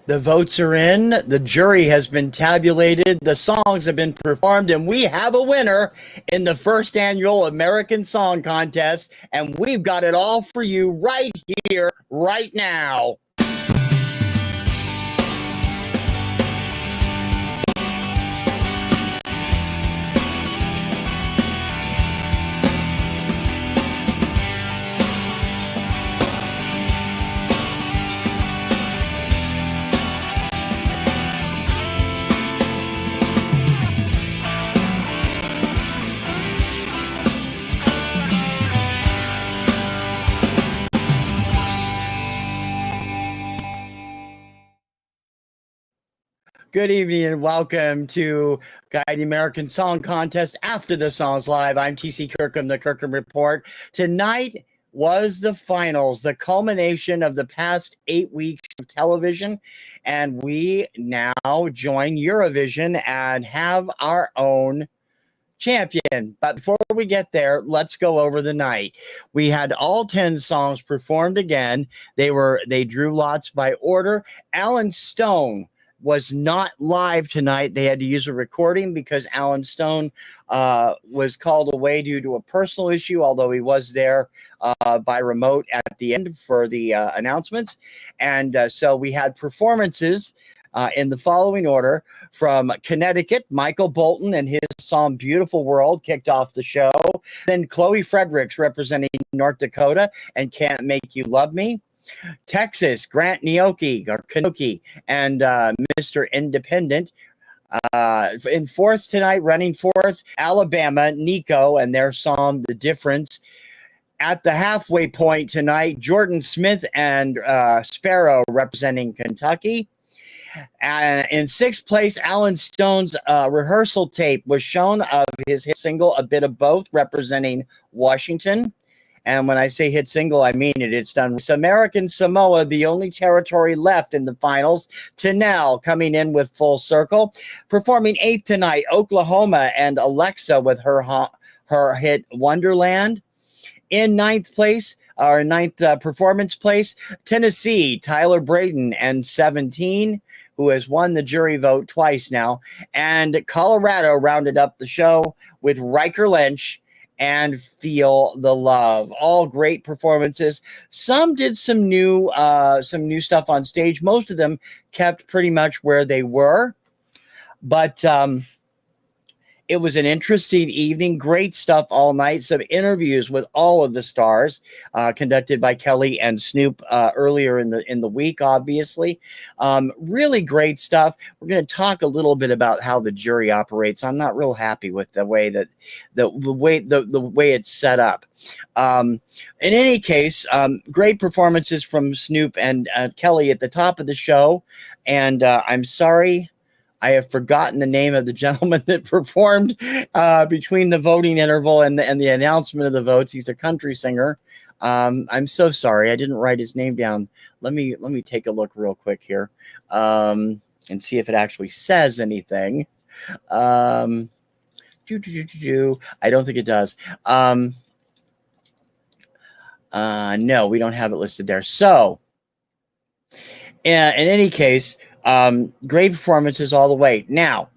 The votes are in, the jury has been tabulated, the songs have been performed, and we have a winner in the first annual American Song Contest, and we've got it all for you right here, right now. Good evening and welcome to Guide the American Song Contest After the Songs Live. I'm TC Kirkham, the Kirkham Report. Tonight was the finals, the culmination of the past 8 weeks of television, and we now join Eurovision and have our own champion. But before we get there, let's go over the night. We had all 10 songs performed again. They drew lots by order. Alan Stone was not live tonight. They had to use a recording because Alan Stone was called away due to a personal issue, although he was there by remote at the end for the announcements. And so we had performances in the following order. From Connecticut, Michael Bolton and his song Beautiful World kicked off the show. Then Chloe Fredericks representing North Dakota and Can't Make You Love Me. Texas, Grant Gnocchi and Mr. Independent. In fourth tonight, running fourth, Alabama, Nico and their song The Difference. At the halfway point tonight, Jordan Smith and Sparrow representing Kentucky. In sixth place, Alan Stone's rehearsal tape was shown of his hit single A Bit of Both representing Washington. And when I say hit single, I mean it. It's done. It's American Samoa, the only territory left in the finals. Tanel coming in with Full Circle. Performing eighth tonight, Oklahoma and Alexa with her hit Wonderland. In ninth place, our ninth performance place, Tennessee, Tyler Braden and 17, who has won the jury vote twice now. And Colorado rounded up the show with Riker Lynch and Feel the Love. All great performances. Some did some new stuff on stage. Most of them kept pretty much where they were. But it was an interesting evening. Great stuff all night. Some interviews with all of the stars conducted by Kelly and Snoop earlier in the week, obviously. Really great stuff. We're going to talk a little bit about how the jury operates. I'm not real happy with the way that the way it's set up. In any case, great performances from Snoop and Kelly at the top of the show. And I'm sorry, I have forgotten the name of the gentleman that performed between the voting interval and the announcement of the votes. He's a country singer. I'm so sorry. I didn't write his name down. Let me take a look real quick here and see if it actually says anything. I don't think it does. No, we don't have it listed there. So in any case, great performances all the way. Now,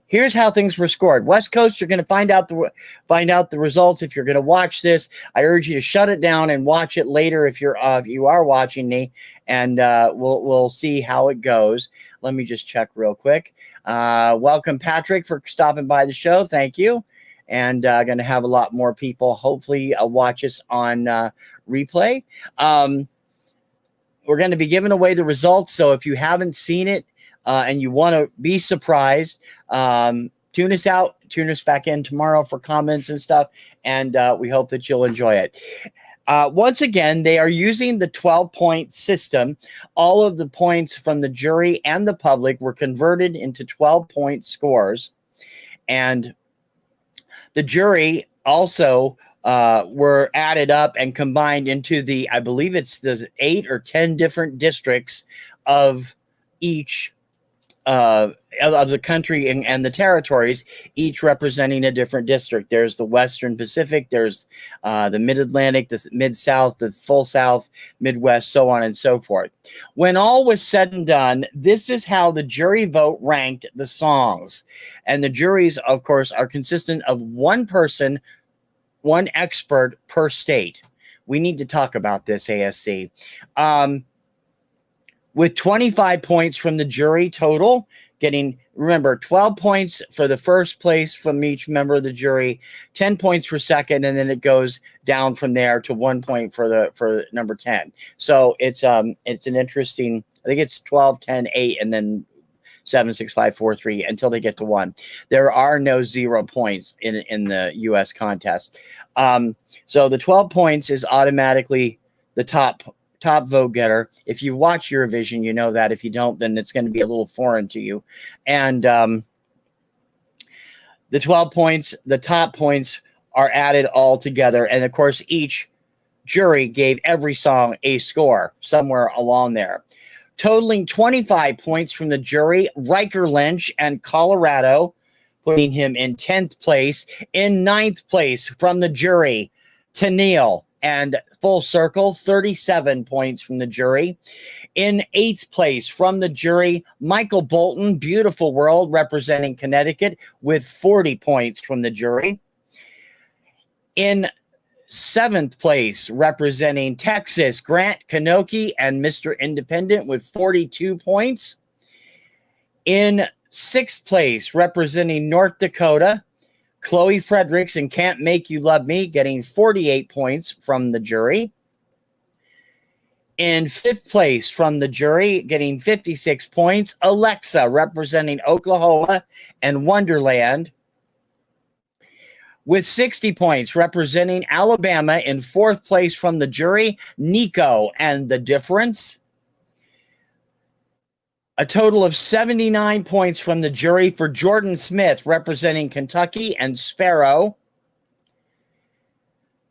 here's how things were scored. West Coast, you're going to find out the results if you're going to watch this. I urge you to shut it down and watch it later if you are watching me, and we'll see how it goes. Let me just check real quick. Welcome, Patrick, for stopping by the show. Thank you. And going to have a lot more people hopefully watch us on replay. We're going to be giving away the results, so if you haven't seen it and you want to be surprised, tune us out, tune us back in tomorrow for comments and stuff, and we hope that you'll enjoy it. Once again, they are using the 12-point system. All of the points from the jury and the public were converted into 12-point scores, and the jury also were added up and combined into the, I believe it's the 8 or 10 different districts of each of the country and the territories, each representing a different district. There's the Western Pacific, there's the Mid-Atlantic, the Mid-South, the full South, Midwest, so on and so forth. When all was said and done, this is how the jury vote ranked the songs. And the juries, of course, are consistent of one person, one expert per state. We need to talk about this, ASC. With 25 points from the jury total, getting, remember, 12 points for the first place from each member of the jury, 10 points for second, and then it goes down from there to 1 point for number 10. So it's an interesting, I think it's 12, 10, 8, and then 7, 6, 5, 4, 3 until they get to 1. There are no 0 points in the U.S. contest. So the 12 points is automatically the top vote getter. If you watch Eurovision, you know that. If you don't, then it's going to be a little foreign to you. And the 12 points, the top points are added all together. And of course, each jury gave every song a score somewhere along there. Totaling 25 points from the jury, Riker Lynch and Colorado, putting him in 10th place. In 9th place from the jury, Tennille and Full Circle, 37 points from the jury. In 8th place from the jury, Michael Bolton, Beautiful World, representing Connecticut, with 40 points from the jury. In 7th place, representing Texas, Grant Kanoki and Mr. Independent with 42 points. In 6th place, representing North Dakota, Chloe Fredericks and Can't Make You Love Me, getting 48 points from the jury. In 5th place from the jury, getting 56 points, Alexa, representing Oklahoma and Wonderland, with 60 points, representing Alabama. In 4th place from the jury, Nico and The Difference. A total of 79 points from the jury for Jordan Smith, representing Kentucky and Sparrow.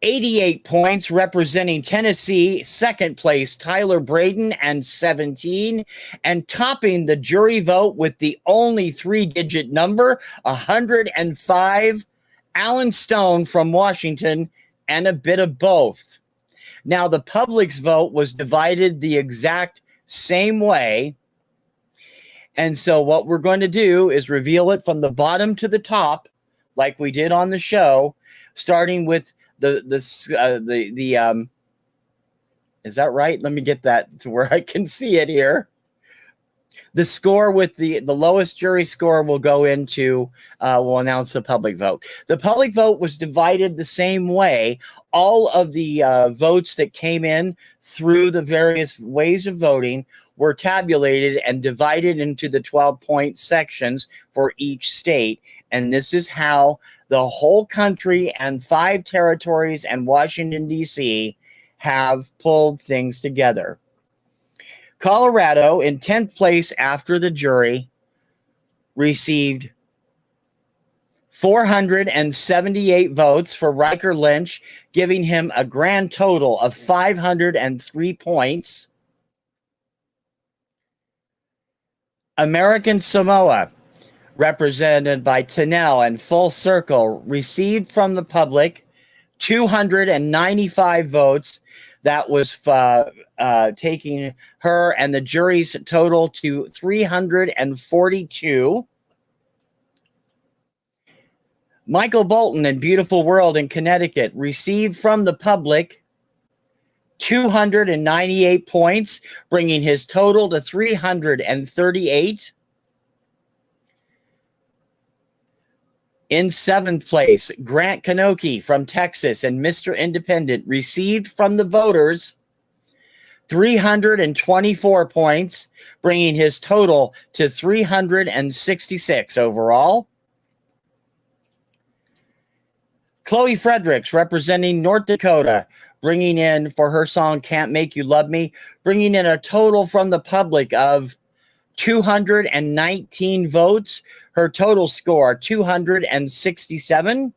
88 points representing Tennessee, 2nd place, Tyler Braden and 17. And topping the jury vote with the only 3-digit number, 105, Alan Stone from Washington, and a bit of both. Now, the public's vote was divided the exact same way. And so what we're going to do is reveal it from the bottom to the top, like we did on the show, starting with the is that right? Let me get that to where I can see it here. The score with the lowest jury score will go into, we'll announce the public vote. The public vote was divided the same way. All of the votes that came in through the various ways of voting were tabulated and divided into the 12-point sections for each state. And this is how the whole country and 5 territories and Washington, D.C. have pulled things together. Colorado, in 10th place after the jury, received 478 votes for Riker Lynch, giving him a grand total of 503 points. American Samoa, represented by Tennille and Full Circle, received from the public 295 votes. That was taking her and the jury's total to 342. Michael Bolton and Beautiful World in Connecticut received from the public 298 points, bringing his total to 338. In 7th place, Grant Kanoki from Texas and Mr. Independent received from the voters 324 points, bringing his total to 366 overall. Chloe Fredericks, representing North Dakota, bringing in for her song Can't Make You Love Me, bringing in a total from the public of 219 votes. Her total score, 267.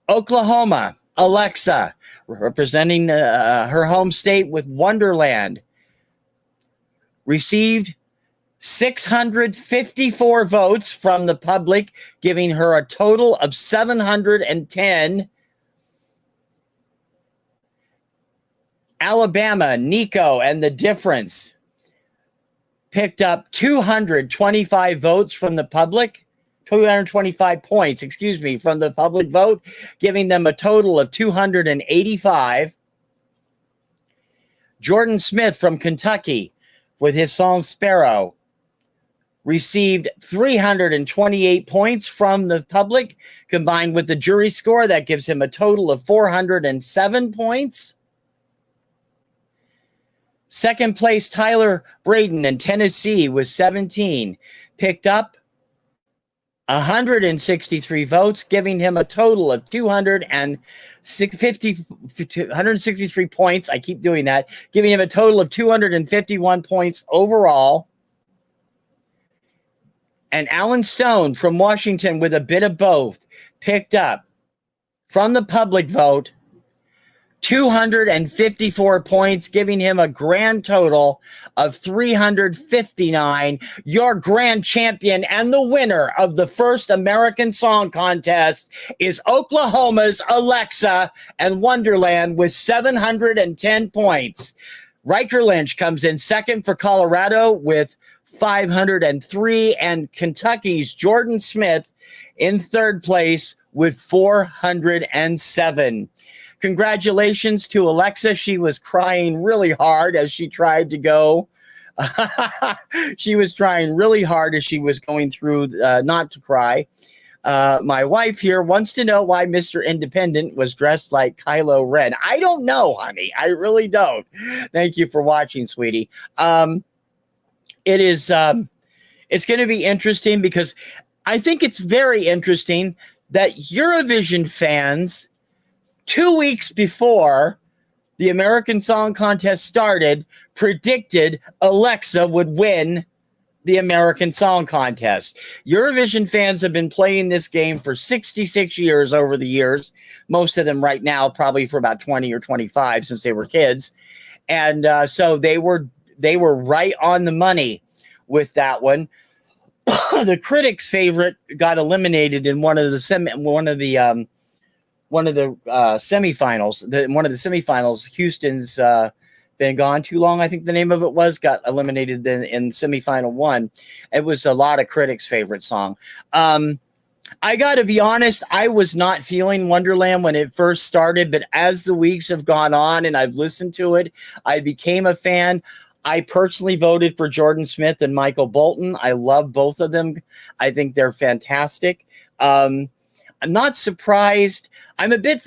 Oklahoma, Alexa, representing her home state with Wonderland, received 654 votes from the public, giving her a total of 710. Alabama, Nico and the Difference picked up 225 votes from the public, 225 points, excuse me, from the public vote, giving them a total of 285. Jordan Smith from Kentucky, with his song Sparrow, received 328 points from the public, combined with the jury score. That gives him a total of 407 points. Second place, Tyler Braden in Tennessee with 17, picked up 163 votes, giving him a total of 163 points. I keep doing that, giving him a total of 251 points overall. And Alan Stone from Washington, with a bit of both, picked up from the public vote 254 points, giving him a grand total of 359. Your grand champion and the winner of the first American Song Contest is Oklahoma's Alexa and Wonderland with 710 points. Riker Lynch comes in second for Colorado with 503, and Kentucky's Jordan Smith in third place with 407. Congratulations to Alexa. She was crying really hard as she tried to go. She was trying really hard as she was going through not to cry. My wife here wants to know why Mr. Independent was dressed like Kylo Ren. I don't know, honey. I really don't. Thank you for watching, sweetie. It is it's going to be interesting, because I think it's very interesting that Eurovision fans, 2 weeks before the American Song Contest started, predicted Alexa would win the American Song Contest. Eurovision fans have been playing this game for 66 years over the years, most of them right now probably for about 20 or 25 since they were kids. And so they were right on the money with that one. The critics' favorite got eliminated in one of the semifinals. One of the semifinals, Houston's Been Gone Too Long, I think the name of it was, got eliminated in semifinal one. It was a lot of critics' favorite song. I got to be honest, I was not feeling Wonderland when it first started, but as the weeks have gone on and I've listened to it, I became a fan. I personally voted for Jordan Smith and Michael Bolton. I love both of them. I think they're fantastic. I'm not surprised. I'm a bit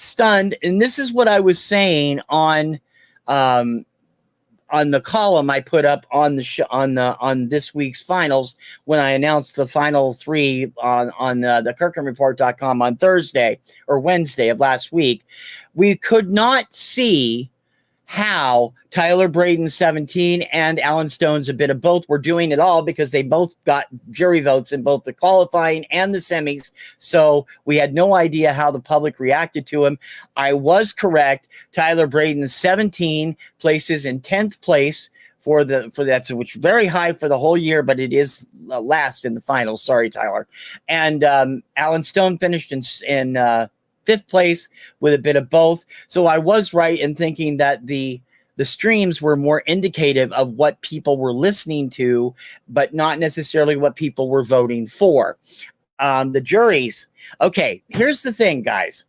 stunned, and this is what I was saying on the column I put up on the on this week's finals when I announced the final three on the KirkhamReport.com on Thursday or Wednesday of last week. We could not see how Tyler Braden 17 and Alan Stone's a bit of both were doing it all, because they both got jury votes in both the qualifying and the semis. So we had no idea how the public reacted to him. I was correct. Tyler Braden 17 places in 10th place for that, which is very high for the whole year, but it is last in the finals. Sorry, Tyler. And Alan Stone finished in 5th place with a bit of both. So I was right in thinking that the streams were more indicative of what people were listening to, but not necessarily what people were voting for. The juries. Okay, here's the thing, guys.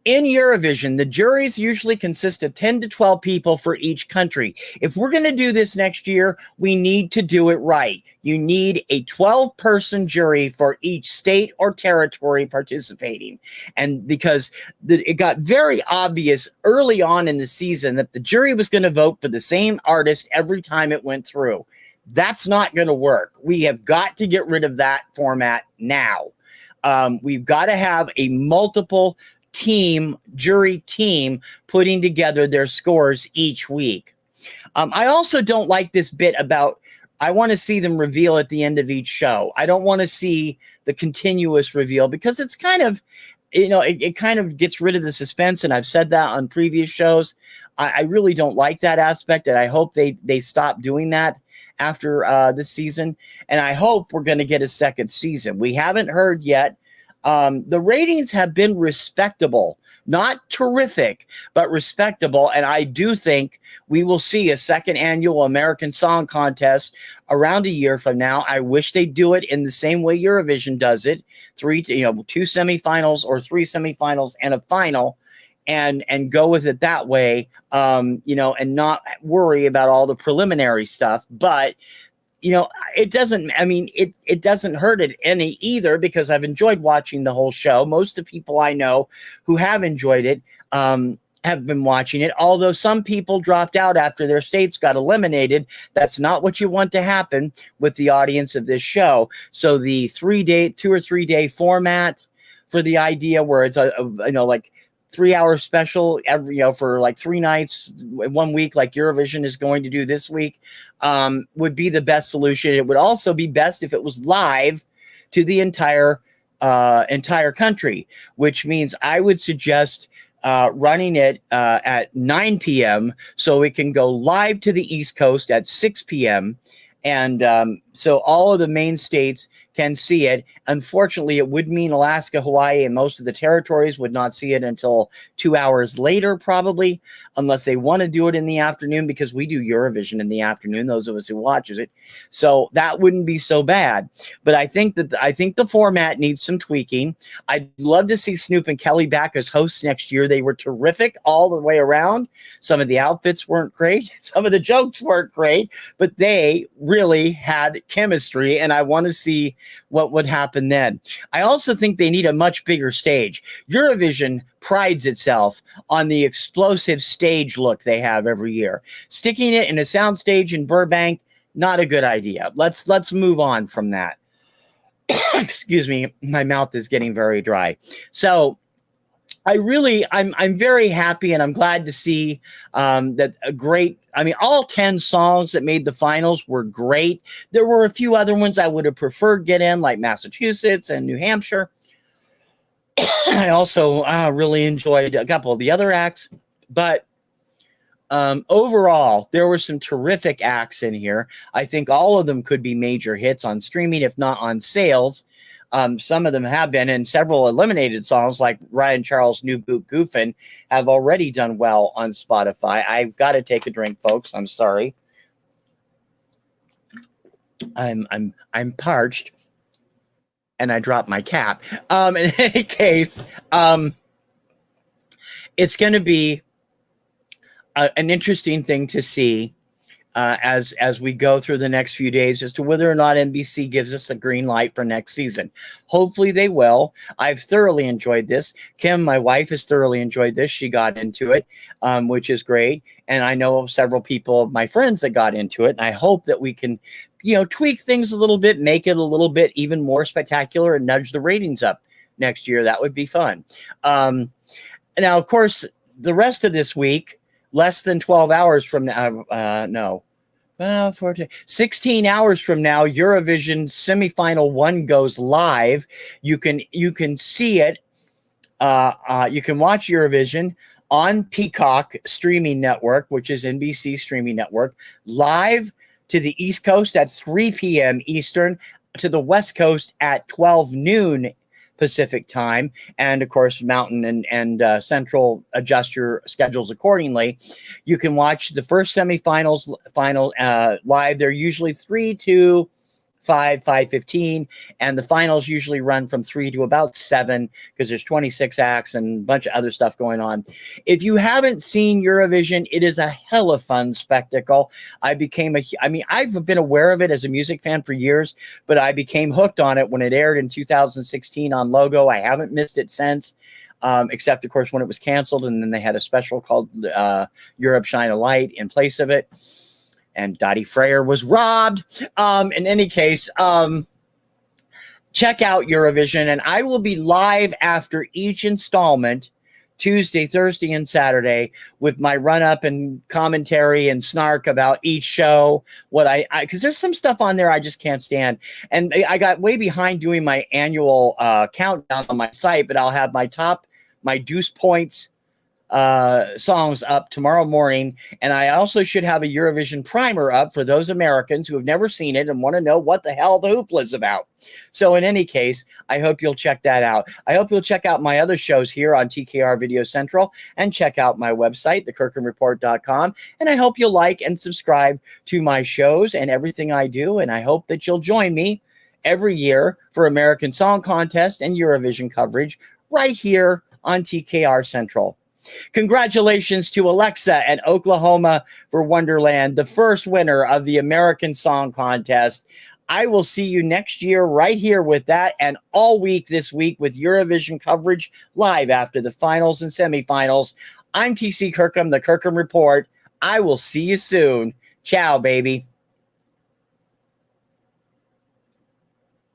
In Eurovision, the juries usually consist of 10 to 12 people for each country. If we're going to do this next year, we need to do it right. You need a 12-person jury for each state or territory participating. And because it got very obvious early on in the season that the jury was going to vote for the same artist every time it went through. That's not going to work. We have got to get rid of that format now. We've got to have a multiple jury team putting together their scores each week. I also don't like this bit about, I want to see them reveal at the end of each show. I don't want to see the continuous reveal, because it's kind of, it kind of gets rid of the suspense. And I've said that on previous shows. I really don't like that aspect, and I hope they stop doing that after this season, and I hope we're going to get a second season. We haven't heard yet. The ratings have been respectable, not terrific, but respectable. And I do think we will see a second annual American Song Contest around a year from now. I wish they'd do it in the same way Eurovision does it. Two semifinals or three semifinals and a final, and go with it that way, and not worry about all the preliminary stuff. But it doesn't hurt it any either, because I've enjoyed watching the whole show. Most of the people I know who have enjoyed it have been watching it, although some people dropped out after their states got eliminated. That's not what you want to happen with the audience of this show. So the 2 or 3 day format for the idea where it's like 3-hour special for like 3 nights, 1 week, like Eurovision is going to do this week, would be the best solution. It would also be best if it was live to the entire country, which means I would suggest running it at 9 p.m. so it can go live to the East Coast at 6 p.m. And so all of the main states can see it. Unfortunately, it would mean Alaska, Hawaii, and most of the territories would not see it until 2 hours later, probably, unless they want to do it in the afternoon, because we do Eurovision in the afternoon, those of us who watches it. So that wouldn't be so bad. But I think the format needs some tweaking. I'd love to see Snoop and Kelly back as hosts next year. They were terrific all the way around. Some of the outfits weren't great. Some of the jokes weren't great, but they really had chemistry, and I want to see what would happen then. I also think they need a much bigger stage. Eurovision prides itself on the explosive stage look they have every year. Sticking it in a sound stage in Burbank, not a good idea. Let's move on from that. Excuse me, my mouth is getting very dry. So I'm very happy, and I'm glad to see that all 10 songs that made the finals were great. There were a few other ones I would have preferred get in, like Massachusetts and New Hampshire. I also really enjoyed a couple of the other acts, but overall, there were some terrific acts in here. I think all of them could be major hits on streaming, if not on sales. Some of them have been, and several eliminated songs like Ryan Charles' New Boot Goofin' have already done well on Spotify. I've got to take a drink, folks. I'm sorry. I'm parched, and I dropped my cap. In any case, it's going to be an interesting thing to see as we go through the next few days as to whether or not NBC gives us a green light for next season. Hopefully they will. I've thoroughly enjoyed this. Kim, my wife, has thoroughly enjoyed this. She got into it, which is great. And I know of several people, my friends, that got into it. And I hope that we can, tweak things a little bit, make it a little bit even more spectacular, and nudge the ratings up next year. That would be fun. Now, of course, the rest of this week, less than 12 hours from now, 16 hours from now, Eurovision semifinal 1 goes live. You can see it. You can watch Eurovision on Peacock streaming network, which is NBC streaming network, live to the East Coast at 3 p.m. Eastern, to the West Coast at 12 noon Pacific time, and of course Mountain and Central. Adjust your schedules accordingly. You can watch the first semifinals live. They're usually 3 to 5:15, and the finals usually run from 3 to about 7, because there's 26 acts and a bunch of other stuff going on. If you haven't seen Eurovision, it is a hella fun spectacle. I've been aware of it as a music fan for years, but I became hooked on it when it aired in 2016 on Logo. I haven't missed it since. Except, of course, when it was canceled, and then they had a special called Europe Shine a Light in place of it. And Dottie Freyer was robbed. In any case, check out Eurovision, and I will be live after each installment, Tuesday, Thursday, and Saturday, with my run-up and commentary and snark about each show. Because there's some stuff on there I just can't stand. And I got way behind doing my annual countdown on my site, but I'll have my deuce points songs up tomorrow morning. And I also should have a Eurovision primer up for those Americans who have never seen it and want to know what the hell the hoopla is about. So in any case, I hope you'll check that out. I hope you'll check out my other shows here on TKR Video Central and check out my website, thekirkhamreport.com. And I hope you'll like and subscribe to my shows and everything I do. And I hope that you'll join me every year for American Song Contest and Eurovision coverage right here on TKR Central. Congratulations to Alexa and Oklahoma for Wonderland, the first winner of the American Song Contest. I will see you next year right here with that, and all week this week with Eurovision coverage live after the finals and semifinals. I'm TC Kirkham, the Kirkham Report. I will see you soon. Ciao, baby.